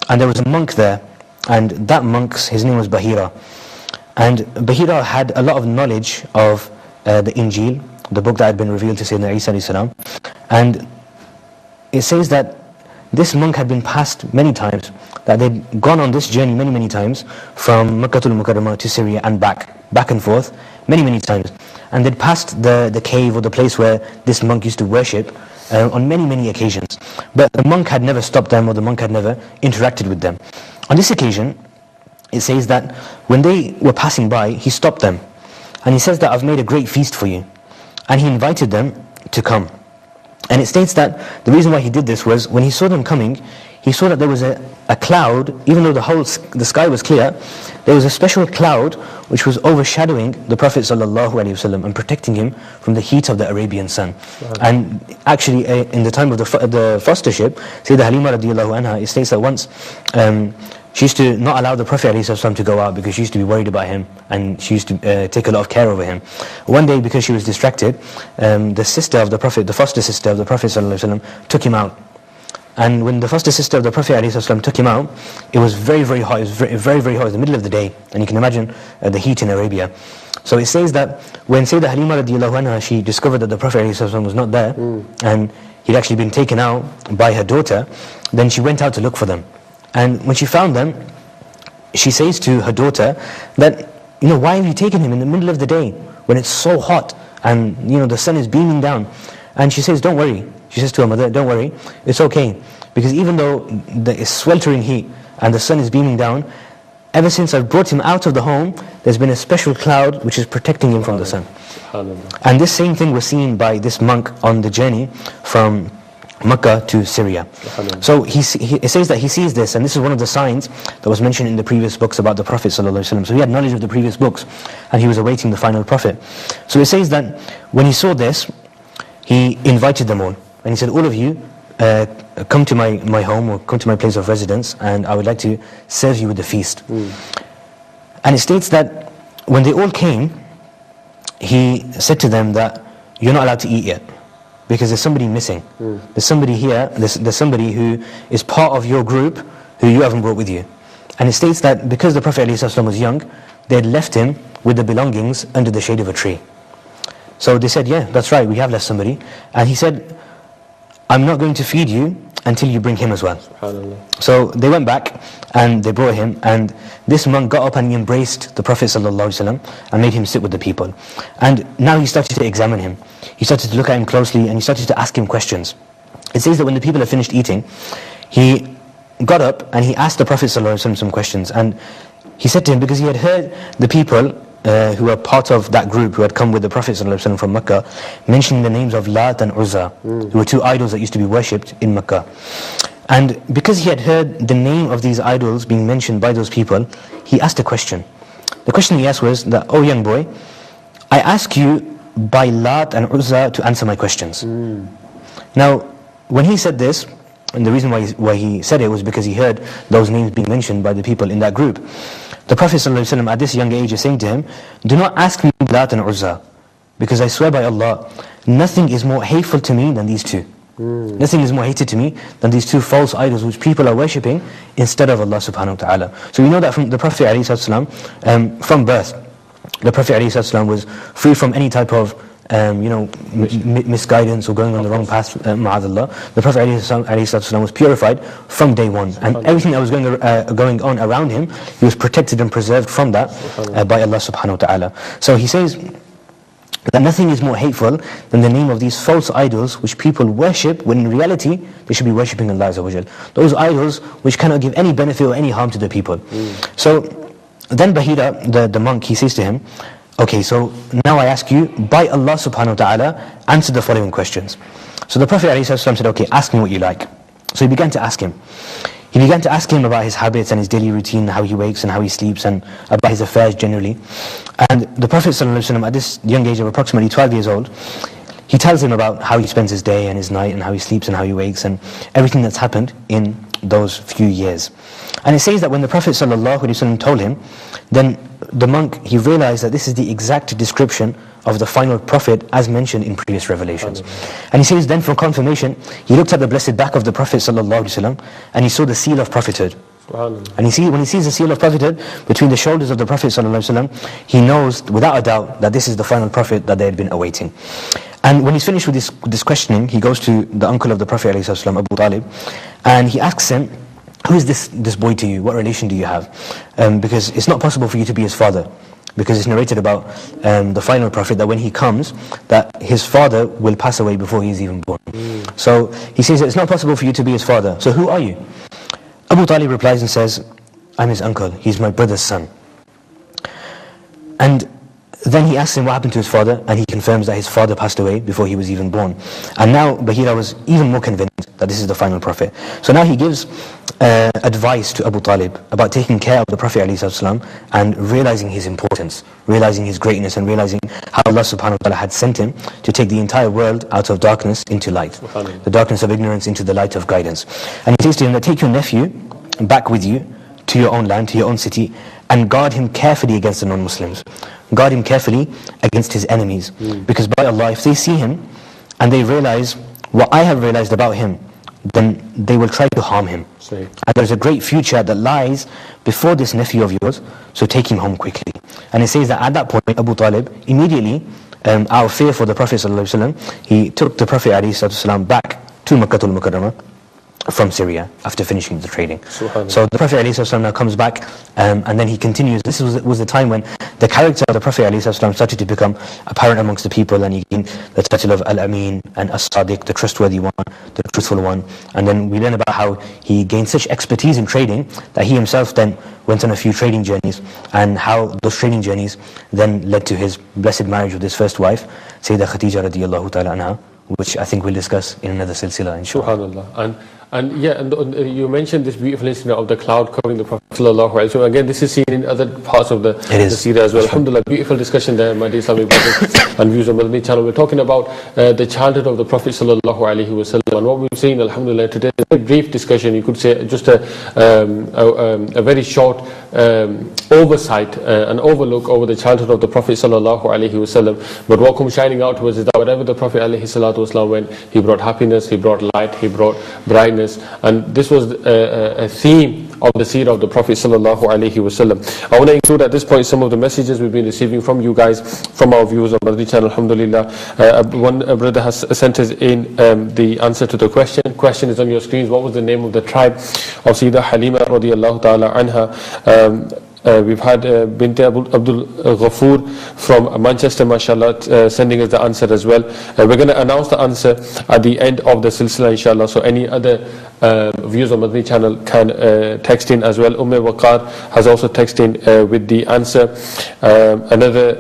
and there was a monk there, and that monk's, his name was Bahira. And Bahira had a lot of knowledge of the Injil, the book that had been revealed to Sayyidina Isa alayhi salam. And it says that this monk had been passed many times, that they'd gone on this journey many times from Makkah al-Mukarramah to Syria and back and forth many times. And they'd passed the cave or the place where this monk used to worship on many occasions. But the monk had never stopped them, or the monk had never interacted with them. On this occasion, it says that when they were passing by, he stopped them. And he says that I've made a great feast for you. And he invited them to come. And it states that the reason why he did this was when he saw them coming, he saw that there was a cloud, even though the sky was clear, there was a special cloud which was overshadowing the Prophet ﷺ and protecting him from the heat of the Arabian sun. Wow. And actually in the time of the fostership, Sayyidah Halima radiallahu anha, it states that once she used to not allow the Prophet ﷺ to go out because she used to be worried about him, and she used to take a lot of care over him. One day, because she was distracted, the sister of the Prophet, the foster sister of the Prophet ﷺ, took him out. And when the foster sister of the Prophet ﷺ took him out, it was very, very hot. It was very, very, very hot. It was the middle of the day, and you can imagine the heat in Arabia. So it says that when Sayyidah Halima radiallahu anha, she discovered that the Prophet ﷺ was not there, and he'd actually been taken out by her daughter, then she went out to look for them. And when she found them, she says to her daughter that, why have you taken him in the middle of the day when it's so hot and the sun is beaming down? And she says, don't worry. She says to her mother, don't worry, it's okay. Because even though there is sweltering heat and the sun is beaming down, ever since I've brought him out of the home, there's been a special cloud which is protecting him from the sun. And this same thing was seen by this monk on the journey from Mecca to Syria. So it says that he sees this, and this is one of the signs that was mentioned in the previous books about the Prophet ﷺ. So he had knowledge of the previous books, and he was awaiting the final Prophet. So it says that when he saw this, he invited them all, and he said, all of you, come to my home, or come to my place of residence, and I would like to serve you with the feast. And it states that when they all came, he said to them that you're not allowed to eat yet, because there's somebody missing. There's somebody here, there's somebody who is part of your group who you haven't brought with you. And it states that because the Prophet ﷺ was young, they had left him with the belongings under the shade of a tree. So they said, yeah, that's right, we have left somebody. And he said, I'm not going to feed you until you bring him as well. So they went back and they brought him, and this monk got up and he embraced the Prophet ﷺ and made him sit with the people. And now he started to examine him. He started to look at him closely, and he started to ask him questions. It says that when the people had finished eating, he got up and he asked the Prophet ﷺ some questions. And he said to him, because he had heard the people who were part of that group who had come with the Prophet ﷺ from Mecca mentioning the names of Lat and Uzza, who were two idols that used to be worshipped in Mecca. And because he had heard the name of these idols being mentioned by those people, he asked a question. The question he asked was that, oh young boy, I ask you by Lat and Uzza to answer my questions. Now, when he said this, and the reason why he said it was because he heard those names being mentioned by the people in that group. The Prophet ﷺ at this young age is saying to him, do not ask me Lat and Uzza, because I swear by Allah, nothing is more hateful to me than these two. Nothing is more hated to me than these two false idols which people are worshipping instead of Allah subhanahu wa ta'ala. So we know that from the Prophet ﷺ, from birth, the Prophet ﷺ was free from any type of misguidance or going on the wrong path, ma'adallah. The Prophet ﷺ was purified from day one, and everything that was going on around him, he was protected and preserved from that by Allah subhanahu wa ta'ala. So he says that nothing is more hateful than the name of these false idols which people worship, when in reality they should be worshipping Allah Azza wa Jal. Those idols which cannot give any benefit or any harm to the people. So then Bahira, the monk, he says to him, okay, so now I ask you, by Allah subhanahu wa ta'ala, answer the following questions. So the Prophet ﷺ said, okay, ask me what you like. So he began to ask him. He began to ask him about his habits and his daily routine, how he wakes and how he sleeps, and about his affairs generally. And the Prophet ﷺ, at this young age of approximately 12 years old, he tells him about how he spends his day and his night, and how he sleeps and how he wakes, and everything that's happened in those few years. And it says that when the Prophet ﷺ told him, then the monk, he realized that this is the exact description of the final Prophet as mentioned in previous revelations. And he says then, for confirmation, he looked at the blessed back of the Prophet ﷺ, and he saw the seal of prophethood. And when he sees the seal of prophethood between the shoulders of the Prophet ﷺ, he knows without a doubt that this is the final Prophet that they had been awaiting. And when he's finished with this questioning, he goes to the uncle of the Prophet ﷺ, Abu Talib, and he asks him, who is this boy to you? What relation do you have? Because it's not possible for you to be his father, because it's narrated about the final Prophet that when he comes, that his father will pass away before he is even born. So he says that it's not possible for you to be his father. So who are you? Abu Talib replies and says, I'm his uncle, he's my brother's son. And then he asks him what happened to his father, and he confirms that his father passed away before he was even born. And now Bahira was even more convinced that this is the final Prophet. So now he gives advice to Abu Talib about taking care of the Prophet ﷺ and realizing his importance, realizing his greatness, and realizing how Allah subhanahu wa ta'ala had sent him to take the entire world out of darkness into light, the darkness of ignorance into the light of guidance. And he says to him that take your nephew back with you to your own land, to your own city, and guard him carefully against the non-Muslims. Guard him carefully against his enemies. Because by Allah, if they see him and they realize what I have realized about him, then they will try to harm him. And there's a great future that lies before this nephew of yours, so take him home quickly. And it says that at that point, Abu Talib, immediately, out of fear for the Prophet ﷺ, he took the Prophet ﷺ back to Makkah al-Mukarramah from Syria after finishing the trading. So the Prophet ﷺ now comes back and then he continues. This was the time when the character of the Prophet ﷺ started to become apparent amongst the people, and he gained the title of Al-Amin and As-Sadiq, the trustworthy one, the truthful one. And then we learn about how he gained such expertise in trading that he himself then went on a few trading journeys, and how those trading journeys then led to his blessed marriage with his first wife, Sayyidah Khadija radiyallahu ta'ala anha, which I think we'll discuss in another silsila, inshallah. SubhanAllah. And you mentioned this beautiful incident of the cloud covering the Prophet sallallahu alaihi wasallam. Again, this is seen in other parts of the seerah as well. Alhamdulillah, beautiful discussion there, my dear Islamic brothers and viewers of Madani channel. We're talking about the childhood of the Prophet sallallahu alaihi wasallam, and what we've seen, alhamdulillah, today is a brief discussion. You could say just a very short oversight, an overlook over the childhood of the Prophet sallallahu alaihi wasallam. But what comes shining out to us is that whatever the Prophet alaihi salatu wasallam went, he brought happiness, he brought light, he brought brightness. And this was a theme of the seerah of the Prophet sallallahu alaihi wasallam. I want to include at this point some of the messages we've been receiving from you guys, from our viewers of Madani channel, alhamdulillah. One brother has sent us in the answer to the question. Question is on your screens. What was the name of the tribe of Sayyidah Halima radiyallahu ta'ala anha? We've had Bint Abdul Ghafoor from Manchester, mashallah, sending us the answer as well. We're going to announce the answer at the end of the silsila, inshallah. So any other viewers on Madani channel can text in as well. Waqar has also texted in with the answer. Another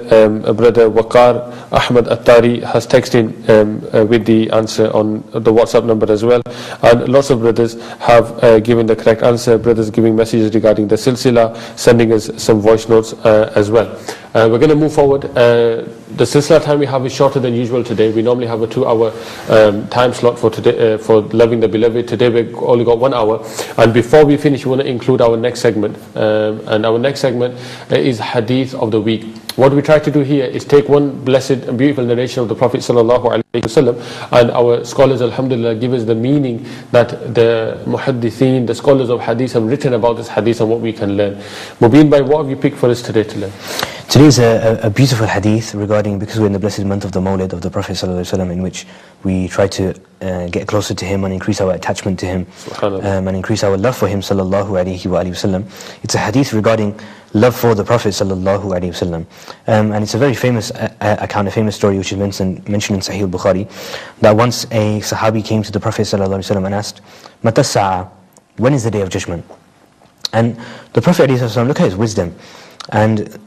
brother, Waqar Ahmad Attari, has texted in with the answer on the WhatsApp number as well. And lots of brothers have given the correct answer. Brothers giving messages regarding the silsila, sending us some voice notes as well. We're going to move forward. The silsila time we have is shorter than usual today. We normally have a 2-hour time slot for today, for Loving the Beloved. Today we've only got 1 hour. And before we finish, we want to include our next segment. And our next segment is Hadith of the Week. What we try to do here is take one blessed and beautiful narration of the Prophet sallallahu alaihi wasallam, and our scholars, alhamdulillah, give us the meaning that the muhaddithin, the scholars of hadith, have written about this hadith and what we can learn. Mubin bhai, what have you picked for us today to learn? Today is a beautiful hadith regarding, because we're in the blessed month of the Mawlid of the Prophet ﷺ, in which we try to get closer to him and increase our attachment to him, and increase our love for him sallallahu alaihi wasallam. It's a hadith regarding love for the Prophet sallallahu alaihi wasallam, and it's a very famous account, a famous story which is mentioned in Sahih Bukhari, that once a Sahabi came to the Prophet sallallahu alaihi wasallam and asked, "Mata as-sa'a?" When is the day of judgment? And the Prophet alaihi wasallam, look at his wisdom, and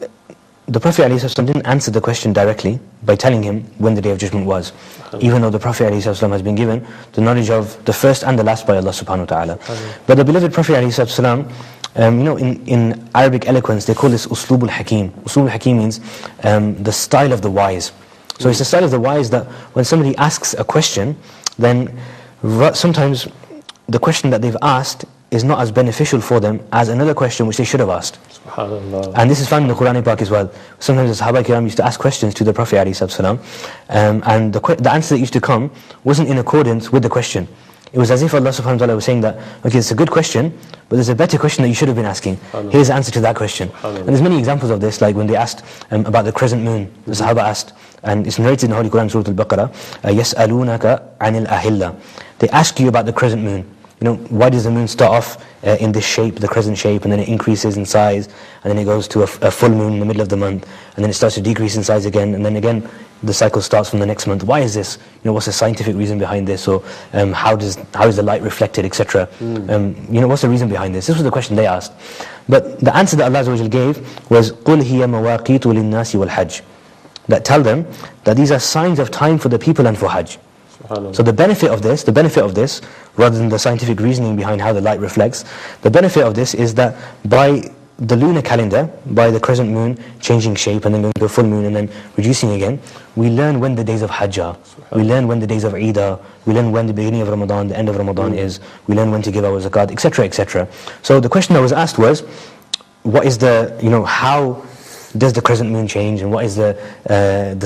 the Prophet ﷺ didn't answer the question directly by telling him when the day of judgment was, even though the Prophet ﷺ has been given the knowledge of the first and the last by Allah subhanahu wa ta'ala. But the beloved Prophet ﷺ, in Arabic eloquence, they call this uslubul hakim. Uslubul hakim means the style of the wise. So it's the style of the wise that when somebody asks a question, then sometimes the question that they've asked is not as beneficial for them as another question which they should have asked. And this is found in the Quran Pak as well. Sometimes the Sahaba Kiram used to ask questions to the Prophet ﷺ, and the answer that used to come wasn't in accordance with the question. It was as if Allah subhanahu wa ta'ala was saying that, okay, it's a good question, but there's a better question that you should have been asking. Here's the answer to that question. And there's many examples of this, like when they asked about the crescent moon. The Sahaba asked, and it's narrated in the Holy Quran, Surah Al-Baqarah, يَسْأَلُونَكَ عَنِ الْأَهِلَّةِ. They ask you about the crescent moon. Why does the moon start off in this shape, the crescent shape, and then it increases in size, and then it goes to a full moon in the middle of the month, and then it starts to decrease in size again, and then again the cycle starts from the next month. Why is this? What's the scientific reason behind this? Or how is the light reflected, etc. What's the reason behind this? This was the question they asked. But the answer that Allah Azza wa Jal gave was قُلْ هِيَ مَوَاقِيتُ لِلنَّاسِ وَالْحَجِّ. That tell them that these are signs of time for the people and for Hajj. So the benefit of this, rather than the scientific reasoning behind how the light reflects, the benefit of this is that by the lunar calendar, by the crescent moon changing shape and then going to a full moon and then reducing again, we learn when the days of Hajj are. We learn when the days of Eid are. We learn when the beginning of Ramadan, the end of Ramadan is. We learn when to give our zakat, etc., etc. So the question that was asked was, what is the, how does the crescent moon change, and what is the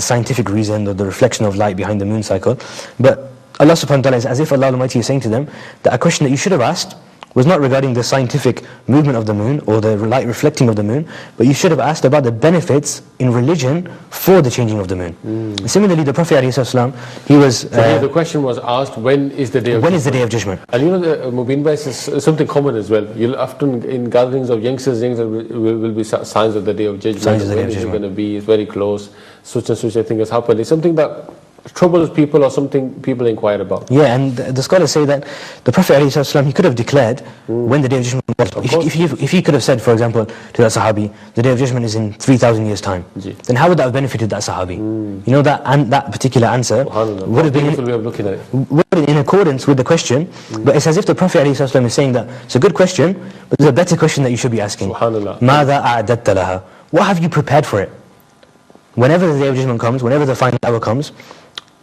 scientific reason or the reflection of light behind the moon cycle? But Allah subhanahu wa ta'ala is as if Allah Almighty is saying to them that a question that you should have asked was not regarding the scientific movement of the moon or the light reflecting of the moon, but you should have asked about the benefits in religion for the changing of the moon. Similarly, the Prophet ﷺ, he was... the question was asked, when is the day of judgment? When is the day of judgment? And Mubin Bhai, is something common as well. You'll often, in gatherings of youngsters will be signs of the day of judgment. Signs of the day of when is it judgment. going to be? It's very close. Such and such a thing has happened. It's something that troubles people or something people inquire about. Yeah, and the scholars say that the Prophet ﷺ, he could have declared when the day of judgment was. If he could have said, for example, to that Sahabi, the day of judgment is in 3,000 years' time, then how would that have benefited that Sahabi? That particular answer would have been way of looking at it. In accordance with the question, but it's as if the Prophet ﷺ is saying that it's a good question, but there's a better question that you should be asking. Subhanallah. ماذا أعددت لها? What have you prepared for it? Whenever the day of judgment comes, whenever the final hour comes,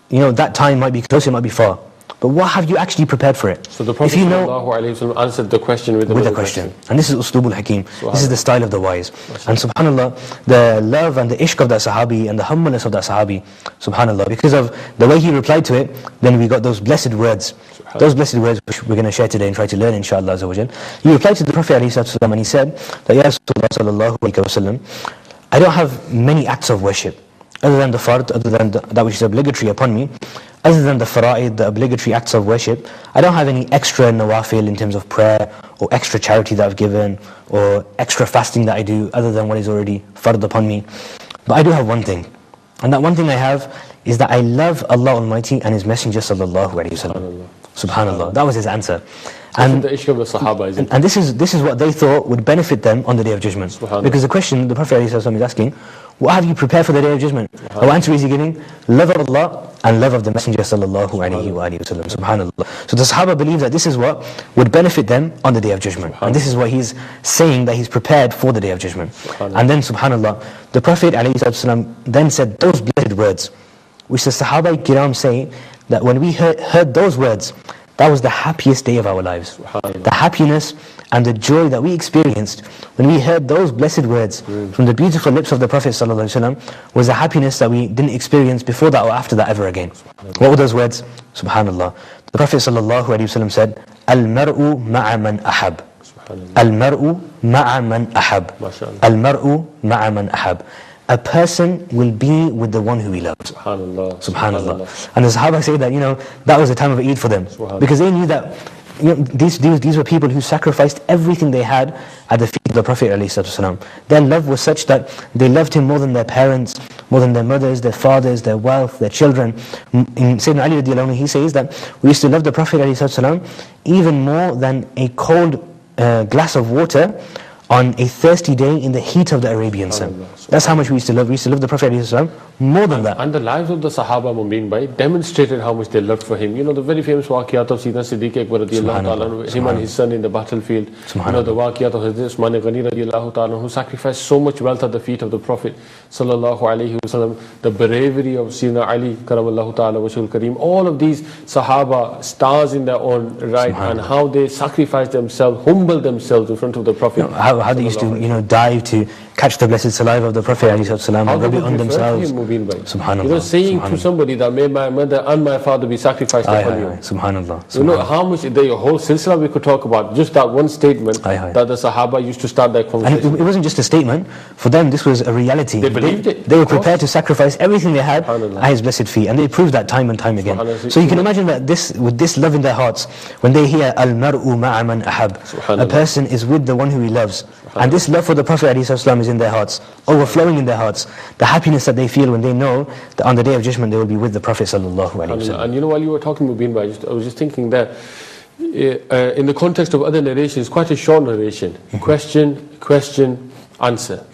that time might be close, it might be far. But what have you actually prepared for it? So the Prophet ﷺ answered the question with the question. And this is Uslubul Hakim. This is the style of the wise. And subhanAllah, the love and the ishq of that Sahabi and the humbleness of that Sahabi, subhanAllah, because of the way he replied to it, then we got those blessed words. Those blessed words which we're going to share today and try to learn, inshallah azza wa jal. He replied to the Prophet ﷺ and he said that, Ya Rasulullah sallallahu alayhi wa sallam, I don't have many acts of worship other than the fard, other than that which is obligatory upon me, other than the fara'id, the obligatory acts of worship. I don't have any extra nawafil in terms of prayer, or extra charity that I've given, or extra fasting that I do, other than what is already fard upon me. But I do have one thing, and that one thing I have is that I love Allah Almighty and His Messenger sallallahu alaihi wasallam. Subhanallah. That was his answer. And the issue of the Sahaba, isn't it? And this is what they thought would benefit them on the Day of Judgment. Because the question the Prophet ﷺ is asking, what have you prepared for the Day of Judgment? Our answer is he giving love of Allah and love of the Messenger sallallahu alaihi wasallam. Subhanallah. So the Sahaba believe that this is what would benefit them on the Day of Judgment. And this is what he's saying, that he's prepared for the Day of Judgment. And then subhanallah, the Prophet ﷺ then said those blessed words, which the Sahaba Kiram say that when we heard those words, that was the happiest day of our lives. The happiness and the joy that we experienced when we heard those blessed words from the beautiful lips of the Prophet ﷺ was a happiness that we didn't experience before that or after that ever again. What were those words? Subhanallah. The Prophet ﷺ said, Al-mar'u ma'a man ahab. Al-mar'u ma'a man ahab. Al-mar'u ma'a man ahab. A person will be with the one who he loves. Subhanallah. Subhanallah. And the Sahaba say that, that was a time of Eid for them. Because they knew that these were people who sacrificed everything they had at the feet of the Prophet ﷺ. Their love was such that they loved him more than their parents, more than their mothers, their fathers, their wealth, their children. In Sayyidina Ali radiallahu anhu, he says that we used to love the Prophet ﷺ even more than a cold glass of water on a thirsty day in the heat of the Arabian sun. That's how much we used to love. We used to love the Prophet ﷺ more than that. And the lives of the Sahaba Mubin Bhai demonstrated how much they loved for him. The very famous waqiyat of Sayyidina Siddiq Akbar radiallahu ta'ala, him and his son in the battlefield. The waqiyat of Hazrat Usman Ghani radiallahu ta'ala, who sacrificed so much wealth at the feet of the Prophet sallallahu alaihi wasallam. The bravery of Sayyidina Ali karamallahu ta'ala wajhul kareem. All of these Sahaba, stars in their own right, and how they sacrificed themselves, humbled themselves in front of the Prophet. How they used to dive to catch the blessed saliva of the Prophet ﷺ and rub it on themselves. Subhanallah. Saying to somebody that may my mother and my father be sacrificed upon you. Subhanallah. How much, the whole silsila we could talk about, just that one statement that the Sahaba used to start their conversation. And it wasn't just a statement, for them this was a reality. They believed it. They were prepared to sacrifice everything they had at his blessed feet, and they proved that time and time again. So you can imagine that with this love in their hearts, when they hear Al-mar'u ma'a man ahab, a person is with the one who he loves, and this love for the Prophet ﷺ is in their hearts, overflowing in their hearts, the happiness that they feel when they know that on the Day of Judgment they will be with the Prophet ﷺ. And while you were talking Mubin Bhai, I was just thinking that in the context of other narrations, quite a short narration, question, answer.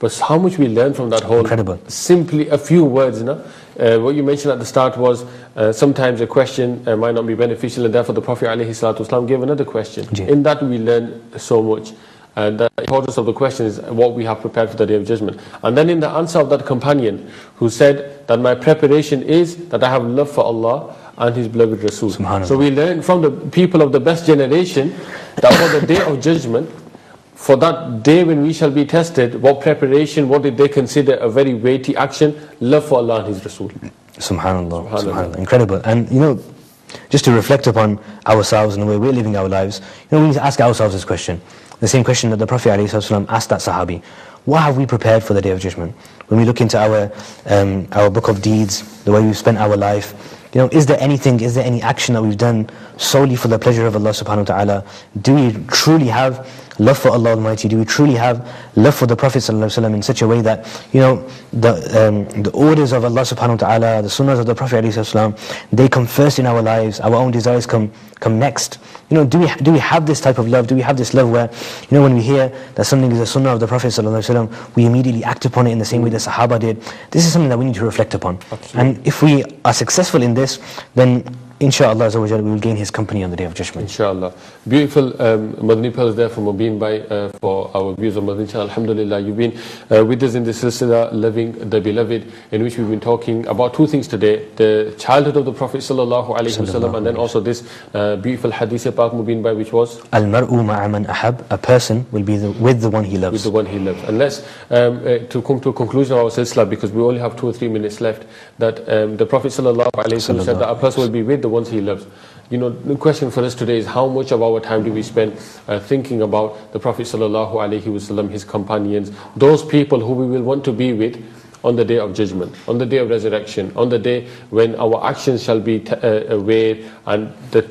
But how much we learn from that whole, incredible. Simply a few words. What you mentioned at the start was sometimes a question might not be beneficial, and therefore the Prophet ﷺ gave another question. In that we learn so much. And the importance of the question is what we have prepared for the Day of Judgment. And then in the answer of that companion who said that my preparation is that I have love for Allah and His beloved Rasul. So we learn from the people of the best generation that for the Day of Judgment, for that day when we shall be tested, what preparation, what did they consider a very weighty action? Love for Allah and His Rasul. Subhanallah. Subhanallah. Incredible. And just to reflect upon ourselves and the way we're living our lives, we need to ask ourselves this question. The same question that the Prophet ﷺ asked that Sahabi. What have we prepared for the Day of Judgment? When we look into our book of deeds, the way we've spent our life, is there any action that we've done solely for the pleasure of Allah subhanahu wa ta'ala? Do we truly have love for Allah Almighty? Do we truly have love for the Prophet sallallahu alaihi wasallam in such a way that the orders of Allah subhanahu wa ta'ala, the sunnahs of the Prophet ﷺ, they come first in our lives, our own desires come next? Do we have this type of love? Do we have this love where when we hear that something is a sunnah of the Prophet sallallahu alaihi wasallam, we immediately act upon it in the same way the Sahaba did? This is something that we need to reflect upon. Absolutely. And if we are successful in this, then inshallah we will gain His company on the Day of Judgment. Inshallah. Beautiful Madani pearls there from Mubin Bhai for our viewers of Madani channel. Alhamdulillah, you've been with us in this silsila, Loving the Beloved, in which we've been talking about two things today: the childhood of the Prophet sallallahu alaihi wasallam, and then also this beautiful hadith Pak Mubin Bhai, which was Al-Mar'u ma'a man ahab, a person will be with the one he loves. With the one he loves. And let's to come to a conclusion of our silsila, because we only have 2 or 3 minutes left, that the Prophet sallallahu alaihi wasallam said that a person will be with the ones he loves. The question for us today is how much of our time do we spend thinking about the Prophet sallallahu alaihi wasallam, his companions, those people who we will want to be with on the Day of Judgment, on the Day of Resurrection, on the day when our actions shall be weighed and the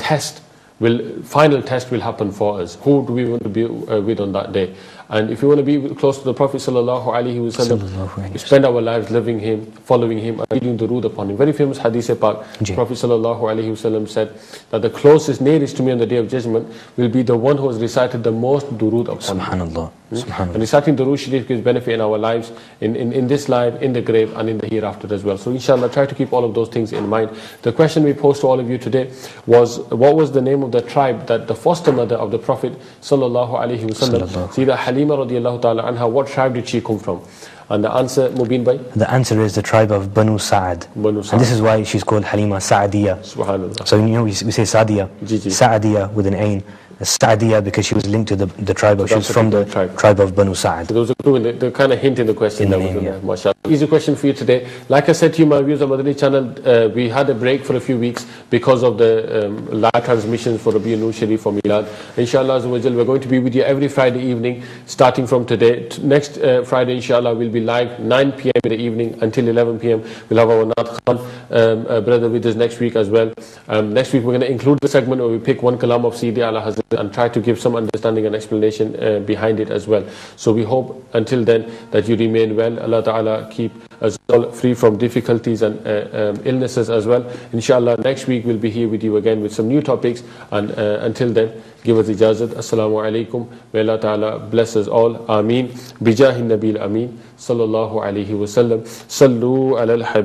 final test will happen for us. Who do we want to be with on that day? And if we want to be close to the Prophet sallallahu alaihi wasallam, spend our lives loving him, following him, and reading durood upon him. Very famous hadith Pak. Prophet sallallahu alaihi wasallam said that the closest, nearest to me on the Day of Judgment will be the one who has recited the most durood upon me. Subhanallah. And reciting durood sharif gives benefit in our lives, in this life, in the grave, and in the hereafter as well. So inshallah, try to keep all of those things in mind. The question we posed to all of you today was, what was the name of the tribe that the foster mother of the Prophet sallallahu alaihi wasallam, Sayyidah Halima radiallahu ta'ala anha, what tribe did she come from? And the answer, Mubin Bhai? The answer is the tribe of Banu Sa'ad. And this is why she's called Halima Sa'adiyya. Subhanallah. So we say Sa'adiyya. Sa'adiyya with an ain. Sa'adiyya because she was linked to the tribe of, she was from the tribe of Banu Sa'ad. So there was a clue in the kind of hint in the question. MashaAllah. Easy question for you today. Like I said to you, my viewers on Madani channel, we had a break for a few weeks because of the live transmissions for Rabi Noor Sharif for Milad. Inshallah, we're going to be with you every Friday evening, starting from today. Next Friday, inshallah, we'll be live 9 p.m. in the evening until 11 p.m. We'll have our Naat Khan brother with us next week as well. Next week, we're going to include the segment where we pick one kalam of Sidi Ala Hazrat and try to give some understanding and explanation behind it as well. So we hope until then that you remain well. Allah Ta'ala keep us all free from difficulties and illnesses as well. Inshallah, next week we'll be here with you again with some new topics. And until then, give us ijazat. Assalamu alaikum. May Allah Ta'ala bless us all. Ameen. Bijahin Nabil Ameen. Sallallahu alayhi wa sallam. Sallu ala al-Habib.